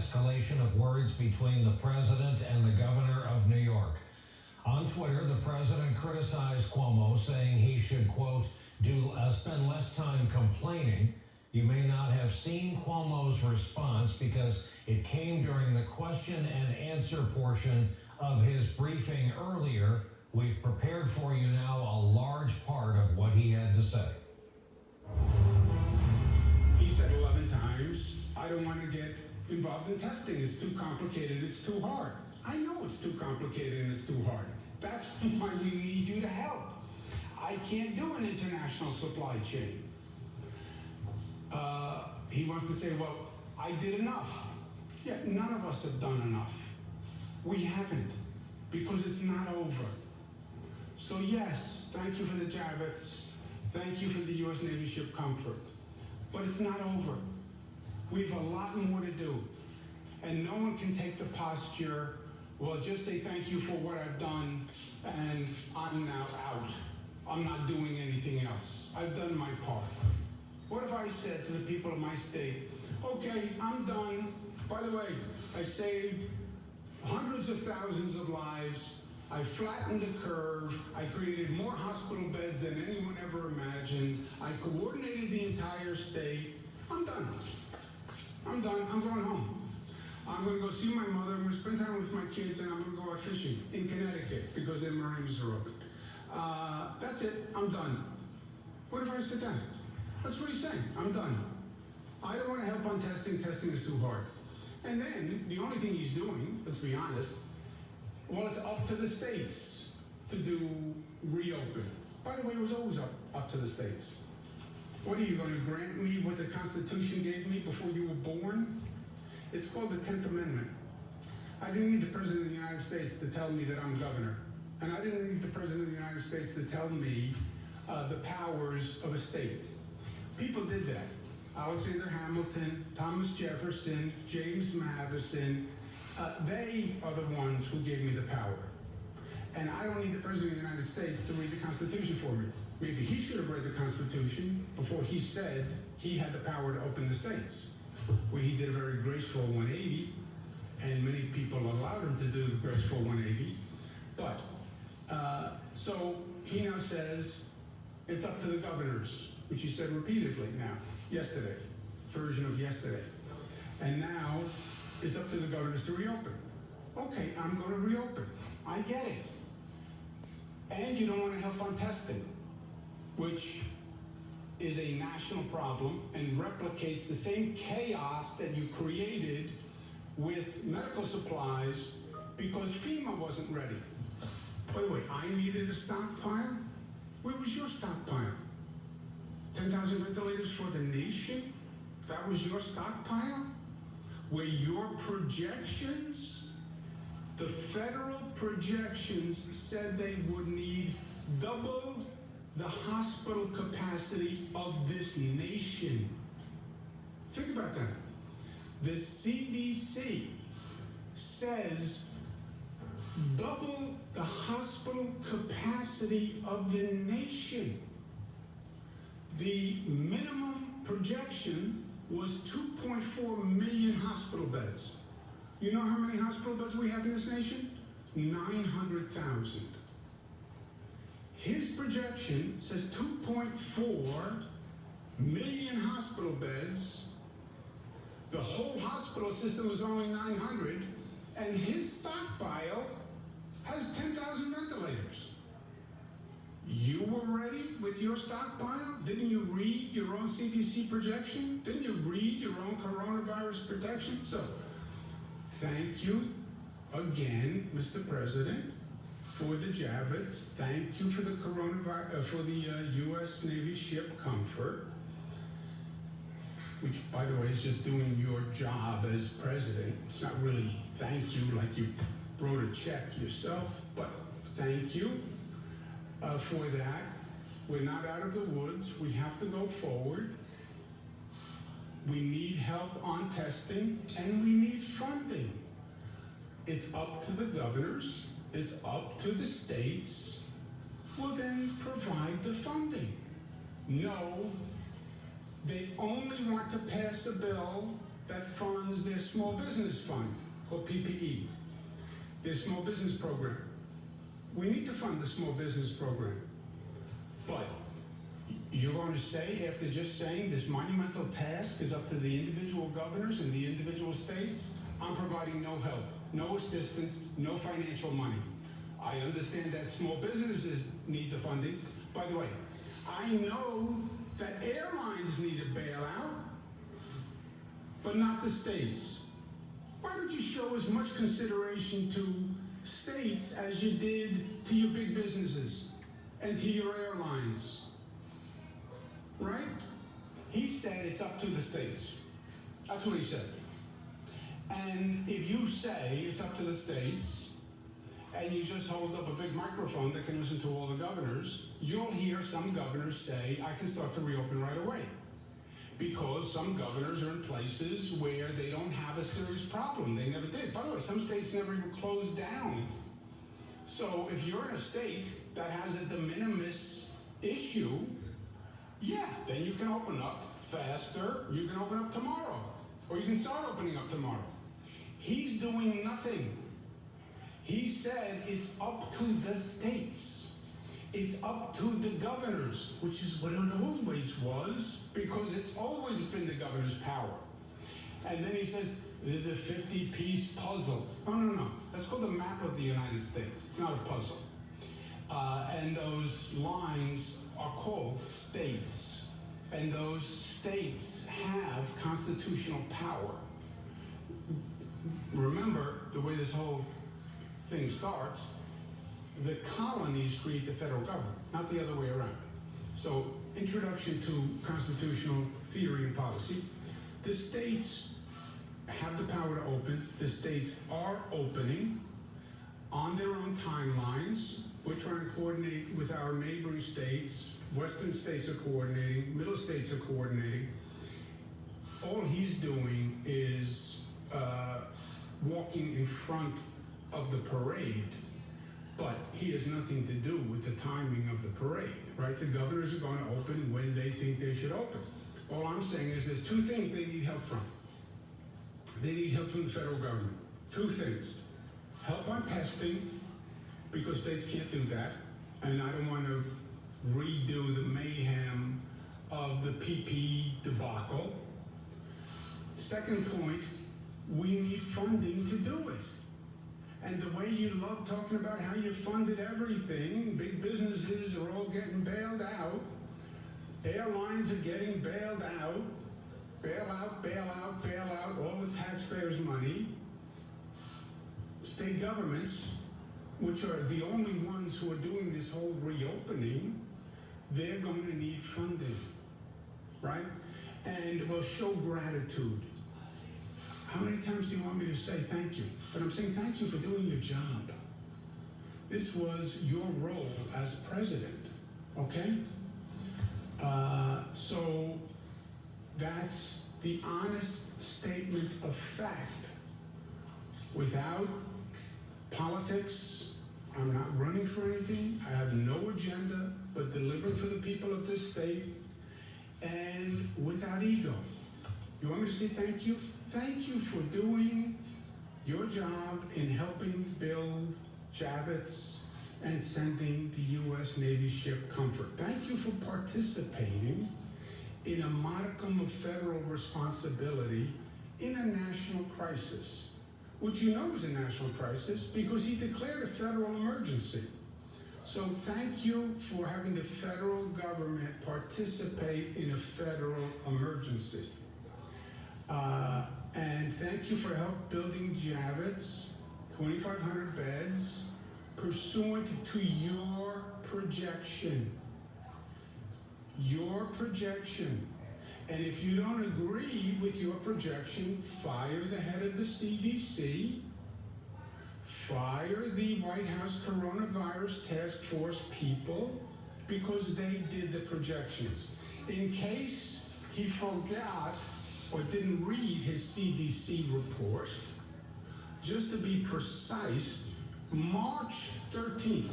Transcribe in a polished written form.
escalation of words between the president and the governor of New York. On Twitter, the president criticized Cuomo, saying he should, quote, spend less time complaining. You may not have seen Cuomo's response because it came during the question and answer portion of his briefing earlier. We've prepared for you now a large part of what he had to say. He said 11 times, I don't want to get involved in testing. It's too complicated. It's too hard. I know it's too complicated and it's too hard. That's why we need you to help. I can't do an international supply chain. He wants to say, well, I did enough. Yeah, none of us have done enough. We haven't, because it's not over. So yes, thank you for the Javits. Thank you for the U.S. Navy ship Comfort. But it's not over. We have a lot more to do. And no one can take the posture, well, just say thank you for what I've done, and I'm now out. I'm not doing anything else. I've done my part. What if I said to the people of my state, okay, I'm done. By the way, I saved hundreds of thousands of lives. I flattened the curve. I created more hospital beds than anyone ever imagined. I coordinated the entire state. I'm done. I'm done. I'm going home. I'm going to go see my mother. I'm going to spend time with my kids, and I'm going to go out fishing in Connecticut because their marines are open. That's it. I'm done. What if I said that? That's what he's saying. I'm done. I don't want to help on testing. Testing is too hard. And then the only thing he's doing, let's be honest, well, it's up to the states to do reopen. By the way, it was always up to the states. What are you going to grant me what the Constitution gave me before you were born? It's called the 10th Amendment. I didn't need the President of the United States to tell me that I'm governor. And I didn't need the President of the United States to tell me the powers of a state. People did that. Alexander Hamilton, Thomas Jefferson, James Madison, they are the ones who gave me the power. And I don't need the President of the United States to read the Constitution for me. Maybe he should have read the Constitution before he said he had the power to open the states. Well, he did a very graceful 180, and many people allowed him to do the graceful 180. But, so he now says it's up to the governors, which he said repeatedly now, yesterday, version of yesterday. And now it's up to the governors to reopen. Okay, I'm going to reopen. I get it. And you don't want to help on testing, which is a national problem and replicates the same chaos that you created with medical supplies because FEMA wasn't ready. By the way, I needed a stockpile. Where was your stockpile? 10,000 ventilators for the nation? That was your stockpile? Where your projections, the federal projections said they would need double the hospital capacity of this nation. Think about that. The CDC says double the hospital capacity of the nation. The minimum projection was 2.4 million hospital beds. You know how many hospital beds we have in this nation? 900,000. His projection says 2.4 million hospital beds. The whole hospital system was only 900, and his stockpile has 10,000 ventilators. You were ready with your stockpile? Didn't you read your own CDC projection? Didn't you read your own coronavirus protection? So, thank you again, Mr. President, for the Javits. Thank you for the U.S. Navy ship Comfort, which, by the way, is just doing your job as president. It's not really thank you like you wrote a check yourself, but thank you for that. We're not out of the woods. We have to go forward. We need help on testing, and we need funding. It's up to the governors. It's up to the states. Well, then provide the funding. No, they only want to pass a bill that funds their small business fund called PPE, their small business program. We need to fund the small business program. But you're going to say, after just saying this monumental task is up to the individual governors and the individual states, I'm providing no help, no assistance, no financial money. I understand that small businesses need the funding. By the way, I know that airlines need a bailout, but not the states. Why don't you show as much consideration to states as you did to your big businesses and to your airlines? Right? He said it's up to the states. That's what he said. And if you say it's up to the states, and you just hold up a big microphone that can listen to all the governors, you'll hear some governors say, I can start to reopen right away. Because some governors are in places where they don't have a serious problem. They never did. By the way, some states never even closed down. So if you're in a state that has a de minimis issue, yeah, then you can open up faster. You can open up tomorrow. Or you can start opening up tomorrow. He's doing nothing. He said it's up to the states. It's up to the governors, which is what it always was, because it's always been the governor's power. And then he says, there's a 50-piece puzzle. Oh, no. That's called the map of the United States. It's not a puzzle. And those lines are called states. And those states have constitutional power. Remember the way this whole thing starts, the colonies create the federal government, not the other way around. So, introduction to constitutional theory and policy. The states have the power to open. The states are opening on their own timelines. We're trying to coordinate with our neighboring states. Western states are coordinating. Middle states are coordinating. All he's doing is walking in front of the parade, but he has nothing to do with the timing of the parade, right? The governors are going to open when they think they should open. All I'm saying is there's two things they need help from. They need help from the federal government. Two things. Help on testing, because states can't do that, and I don't want to redo the mayhem of the PPE debacle. Second point, we need funding to do it. And the way you love talking about how you funded everything, big businesses are all getting bailed out, airlines are getting bailed out, bail out, all the taxpayers' money. State governments, which are the only ones who are doing this whole reopening, they're going to need funding, right? And will show gratitude. How many times do you want me to say thank you? But I'm saying thank you for doing your job. This was your role as president, okay? So that's the honest statement of fact. Without politics, I'm not running for anything. I have no agenda but delivering for the people of this state, and without ego. You want me to say thank you? Thank you for doing your job in helping build Javits and sending the U.S. Navy ship Comfort. Thank you for participating in a modicum of federal responsibility in a national crisis, which you know is a national crisis because he declared a federal emergency. So thank you for having the federal government participate in a federal emergency. And thank you for help building Javits, 2,500 beds, pursuant to your projection. Your projection. And if you don't agree with your projection, fire the head of the CDC, fire the White House Coronavirus Task Force people, because they did the projections. In case he forgot or didn't read his CDC report, just to be precise, March 13th,